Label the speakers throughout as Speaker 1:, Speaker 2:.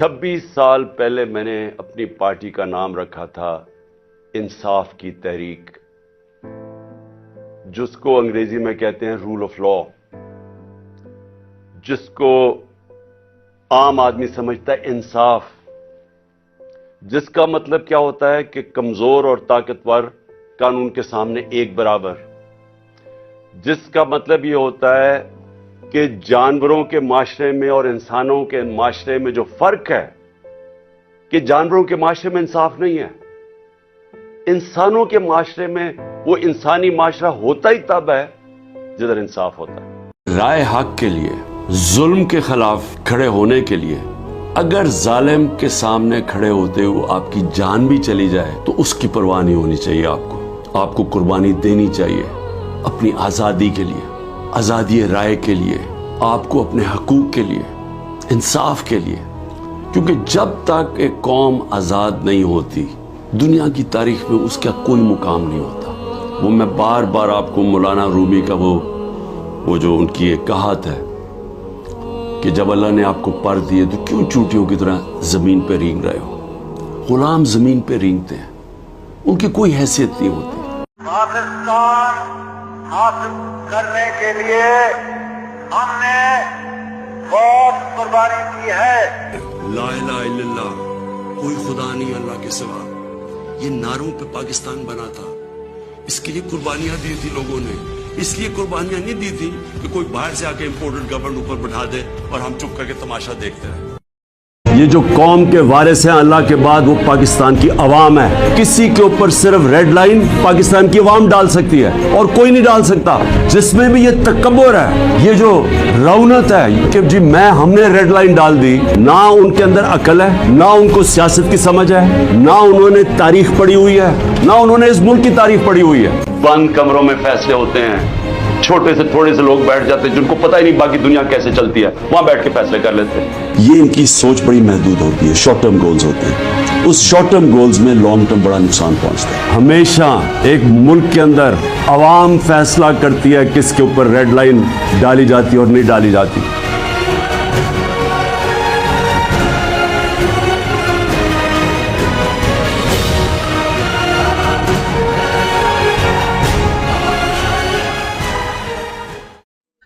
Speaker 1: 26 साल पहले मैंने अपनी पार्टी का नाम रखा था इंसाफ की तहरीक, जिसको अंग्रेजी में कहते हैं रूल ऑफ लॉ, जिसको आम आदमी समझता है इंसाफ, जिसका मतलब क्या होता है कि कमजोर और ताकतवर कानून के सामने एक बराबर, जिसका मतलब ये होता है कि जानवरों के माशरे में और इंसानों के माशरे में जो फर्क है कि जानवरों के माशरे में इंसाफ नहीं है, इंसानों के माशरे में वो इंसानी माशरा होता ही तब है जिधर इंसाफ होता है।
Speaker 2: राय हक के लिए, जुल्म के खिलाफ खड़े होने के लिए अगर जालिम के सामने खड़े होते हुए आपकी जान भी चली जाए तो उसकी परवाह नहीं होनी चाहिए। आपको कुर्बानी देनी चाहिए अपनी आजादी के लिए, आजादी राय के लिए, आपको अपने हकूक के लिए, इंसाफ के लिए, क्योंकि जब तक एक कौम आजाद नहीं होती दुनिया की तारीख में उसका कोई मुकाम नहीं होता। वो मैं बार बार आपको मौलाना रूमी का वो जो उनकी एक कहावत है कि जब अल्लाह ने आपको पर दिए तो क्यों चूंटियों की तरह जमीन पे रेंग रहे हो। गुलाम जमीन पे रेंगते हैं, उनकी कोई हैसियत नहीं होती।
Speaker 3: पाकिस्तान हासिल करने के लिए हमने बहुत कुर्बानी की है।
Speaker 2: ला इलाहा इल्लल्लाह, कोई खुदा नहीं अल्लाह के सिवा, ये नारों पे पाकिस्तान बना था। इसके लिए कुर्बानियां दी थी लोगों ने, इसलिए कुर्बानियां नहीं दी थी कि कोई बाहर से आके इंपोर्टेड गवर्नमेंट ऊपर बैठा दे और हम चुप करके तमाशा देखते रहे। ये जो कौम के वारिस हैं अल्लाह के बाद वो पाकिस्तान की अवाम है। किसी के ऊपर सिर्फ रेड लाइन पाकिस्तान की अवाम डाल सकती है और कोई नहीं डाल सकता। जिसमें भी ये तकब्बुर है, ये जो रौनत है कि जी हमने रेड लाइन डाल दी, ना उनके अंदर अकल है, ना उनको सियासत की समझ है, ना उन्होंने तारीख पढ़ी हुई है, ना उन्होंने इस मुल्क की तारीख पढ़ी हुई है।
Speaker 1: बंद कमरों में फैसले होते हैं, छोटे से थोड़े से लोग बैठ जाते हैं जिनको पता ही नहीं बाकी दुनिया कैसे चलती है, वहां बैठ के फैसले कर लेते हैं।
Speaker 2: ये इनकी सोच बड़ी महदूद होती है, शॉर्ट टर्म गोल्स होते हैं। उस शॉर्ट टर्म गोल्स में लॉन्ग टर्म बड़ा नुकसान पहुंचता है। हमेशा एक मुल्क के अंदर अवाम फैसला करती है किसके ऊपर रेड लाइन डाली जाती है और नहीं डाली जाती।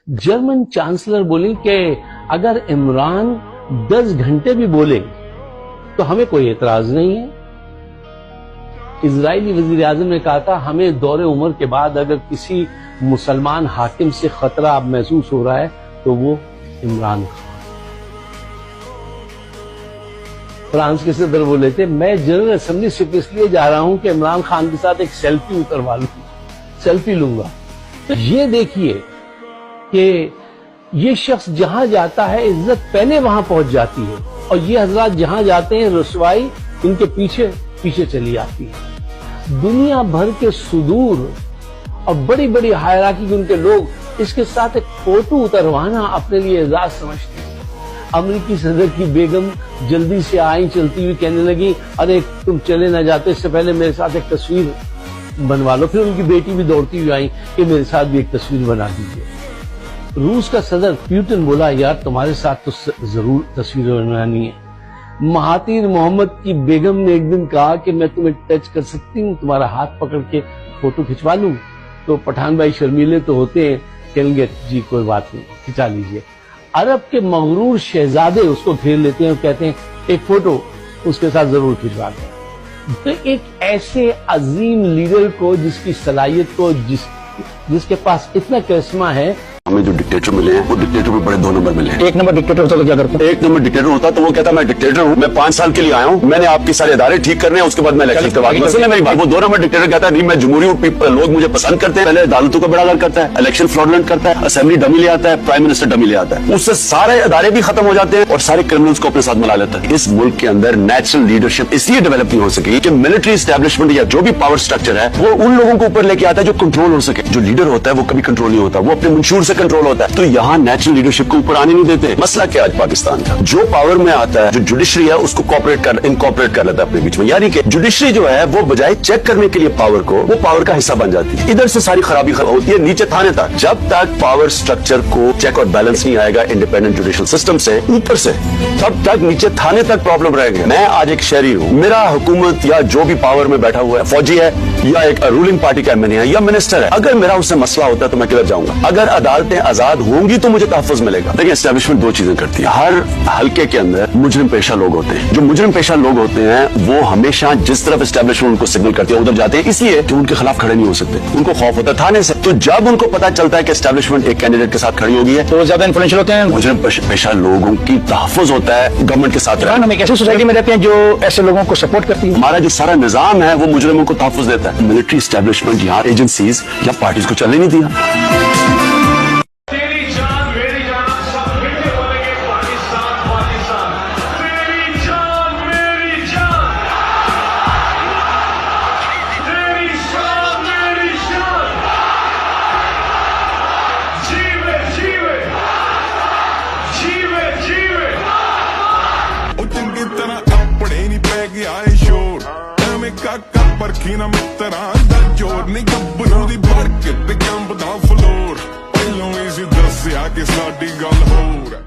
Speaker 4: जर्मन चांसलर बोली कि अगर इमरान 10 घंटे भी बोले तो हमें कोई एतराज नहीं है। इजरायली वजीर आजम ने कहा था हमें दौरे उम्र के बाद अगर किसी मुसलमान हाकिम से खतरा अब महसूस हो रहा है तो वो इमरान खान। फ्रांस के सदर बोले थे मैं जनरल असेंबली सिर्फ इसलिए जा रहा हूं कि इमरान खान के साथ एक सेल्फी उतरवा लूं, सेल्फी लूंगा। तो ये देखिए कि ये शख्स जहां जाता है इज्जत पहले वहां पहुंच जाती है और ये हजरात जहां जाते हैं रसवाई इनके पीछे पीछे चली आती है। दुनिया भर के सुदूर और बड़ी बड़ी हायरार्की के उनके लोग इसके साथ एक फोटो उतरवाना अपने लिए एजाज समझते हैं। अमेरिकी सदर की बेगम जल्दी से आई चलती हुई कहने लगी अरे तुम चले ना जाते, इससे पहले मेरे साथ एक तस्वीर बनवा लो। फिर उनकी बेटी भी दौड़ती हुई आई कि मेरे साथ भी एक तस्वीर बना दीजिए। रूस का सदर पुतिन बोला यार तुम्हारे साथ तो जरूर तस्वीर बनानी है। महातीर मोहम्मद की बेगम ने एक दिन कहा कि मैं तुम्हें टच कर सकती हूँ, तुम्हारा हाथ पकड़ के फोटो खिंचवा लूं। तो पठान भाई शर्मीले तो होते हैं, कहेंगे जी कोई बात नहीं खिंचा लीजिए। अरब के मगरूर शहजादे उसको घेर लेते हैं और कहते हैं एक फोटो उसके साथ जरूर खिंचवा दें। तो एक ऐसे अजीम लीडर को जिसकी सलाहियत को जिसके पास इतना करिश्मा है।
Speaker 2: हमें जो डिक्टेटर मिले हैं वो डिक्टेटर में बड़े 2 नंबर मिले हैं।
Speaker 5: 1 नंबर डिक्टेटर होता तो क्या करता?
Speaker 2: 1 नंबर डिक्टेटर होता तो वो कहता मैं डिक्टेटर हूँ, मैं 5 साल के लिए आया हूँ, मैंने आपके सारे इदारे ठीक करने हैं, उसके बाद मैं इलेक्शन करवा दूंगा। मेरी बात, वो 2 नंबर डिक्टेटर कहता है नहीं मैं जमहूरी हूँ, लोग मुझे पसंद करते हैं। पहले अदालतों का बेड़ा गर्क करता है, इलेक्शन फ्रॉडलेंट करता है, असेंबली डमी ले आता है, प्राइम मिनिस्टर डमी ले आता है, उससे सारे इदारे भी खत्म हो जाते हैं और सारे क्रिमिनल्स को अपने साथ मिला लेता है। इस मुल्क के अंदर नेचुरल लीडरशिप इसलिए डेवलप नहीं हो सकी कि मिलिट्री एस्टेब्लिशमेंट या जो भी पावर स्ट्रक्चर है वो उन लोगों को ऊपर लेके आता है जो कंट्रोल हो सके। जो लीडर होता है वो कभी कंट्रोल नहीं होता, वो अपने मंशूर से कंट्रोल होता है, तो यहाँ नेचुरल लीडरशिप को ऊपर आने नहीं देते। मसला क्या है पाकिस्तान का, जो पावर में आता है, जो जुडिशरी है, उसको इनकॉर्पोरेट कर लेता है अपने बीच में, यानी कि जुडिशरी जो है वो बजाय चेक करने के लिए पावर को, वो पावर का हिस्सा बन जाती है। इधर से सारी खराबी होती है नीचे थाने तक। जब तक पावर स्ट्रक्चर को चेक और बैलेंस नहीं आएगा इंडिपेंडेंट जुडिशल सिस्टम से ऊपर से, तब तक नीचे थाने तक प्रॉब्लम रहेंगे। मैं आज एक शहरी हूँ, मेरा हुकूमत या जो भी पावर में बैठा हुआ है, फौजी है या एक रूलिंग पार्टी का एमएनए है या मिनिस्टर है, अगर मेरा उससे मसला होता है तो मैं किधर जाऊंगा? अगर अदालतें आजाद होंगी तो मुझे तहफ़्फ़ुज़ मिलेगा। देखिए, एस्टेब्लिशमेंट दो चीजें करती है। हर हल्के के अंदर मुजरिम पेशा लोग होते हैं। जो मुजरिम पेशा लोग होते हैं वो हमेशा जिस तरफ एस्टेब्लिशमेंट उनको सिग्नल करती है उधर जाते हैं, इसलिए कि उनके खिलाफ खड़े नहीं हो सकते, उनको खौफ होता है थाने से। तो जब उनको पता चलता है कि एस्टेब्लिशमेंट एक कैंडिडेट के साथ खड़ी हो गई है
Speaker 5: तो ज्यादा इन्फ्लुएंशियल होते हैं।
Speaker 2: मुजरिम पेशा लोगों की तहफ़्फ़ुज़ होता है गवर्नमेंट के साथ।
Speaker 5: हम एक ऐसी सोसाइटी में रहते हैं जो ऐसे लोगों को सपोर्ट करती है।
Speaker 2: हमारा जो सारा निजाम है वो मुजरिमों को तहफ़्फ़ुज़ देता है। मिलिट्री एस्टेब्लिशमेंट यहाँ एजेंसीज या पार्टीज को चलने नहीं दिया।
Speaker 6: तेरी जान मेरी जान सब मिलके बोलेंगे पाकिस्तान पाकिस्तान। तेरी जान मेरी जान, तेरी शान मेरी शान। जीवे जीवे जीवे जीवे।
Speaker 7: ਉਹ ਚੰਗੀ ਤਰ੍ਹਾਂ ਆਪਣੇ ਨਹੀਂ ਪੈ ਗਿਆ ਏ ਸ਼ੋਰ ਐਵੇਂ ਕਾਕਾ ਪਰਖੀ ਨਾ ਮਿੱਤਰਾਂ ਦਾ ਜੋਰ ਨਹੀਂ ਗੱਭਰੂ ਦੀ ਭੜ ਕੇ ਤੇ ਕੰਬਦਾ ਫਲੋਰ ਪਹਿਲੋਂ ਹੀ ਸੀ ਦੱਸਿਆ ਕਿ ਸਾਡੀ ਗੱਲ ਹੋਰ